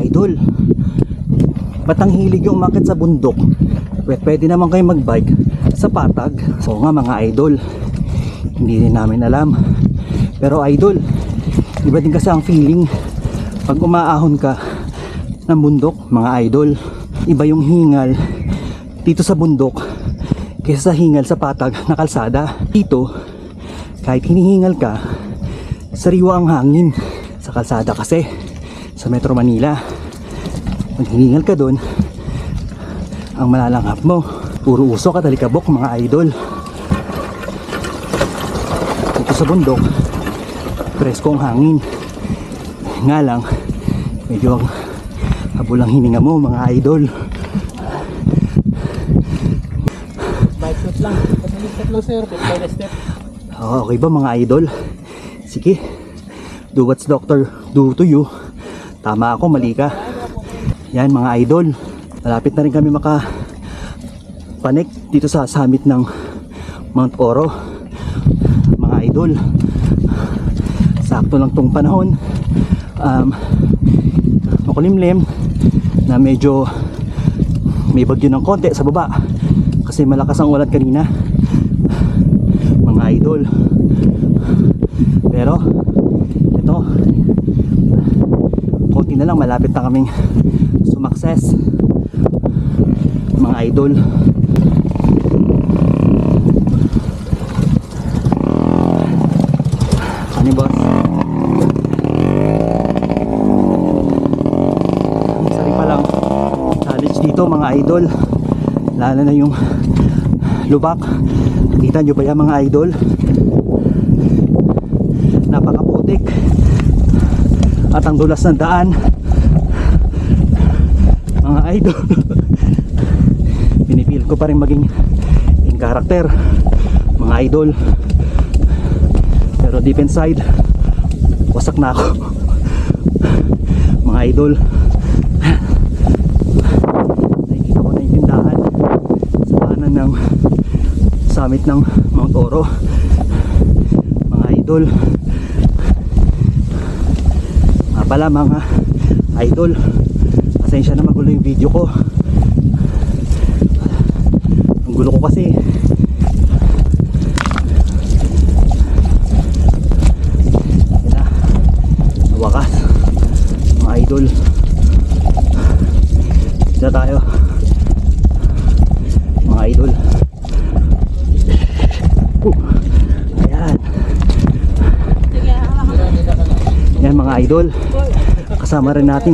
idol. Ba't ang hilig yung umakit sa bundok? Pwede naman kayo magbike sa patag. So nga mga idol, hindi rin namin alam. Pero idol, iba din kasi ang feeling pag umaahon ka ng bundok mga idol. Iba yung hingal dito sa bundok kaysa sa hingal sa patag na kalsada. Dito, kahit hinihingal ka, sariwa ang hangin. Sa kalsada kasi, sa Metro Manila, pag hiningal ka doon, ang malalanghap mo, puro usok at alikabok mga idol. Dito sa bundok, presko ang hangin. Nga lang, medyo habol ang hininga mo mga idol. Bike shot lang. Step lang sir. Step. Okay ba mga idol? Sige, do what's doctor do to you. Tama ako, mali ka. Yan mga idol, malapit na rin kami makapanik dito sa summit ng Mount Oro mga idol. Sakto lang tong panahon, makulimlim na medyo may bagyo ng konti sa baba kasi malakas ang ulan kanina mga idol. Pero ito, konti na lang, malapit na kaming sumakses mga idol. Ano boss? Sari pa lang challenge dito mga idol, lalo na yung lubak. Kita nyo ba yan mga idol? Napakaputik at ang dulas ng daan mga idol. Pinipil ko pa rin maging in character mga idol, pero deep inside wasak na ako mga idol. Nakikita ko na yung tindahan sa paanan ng summit ng Mount Oro mga idol. Nga pala mga idol, pasensya na magulo yung video ko. Ang gulo ko kasi na wakas mga idol. Dito tayo mga idol. Ayan. Yan mga idol, kasama rin natin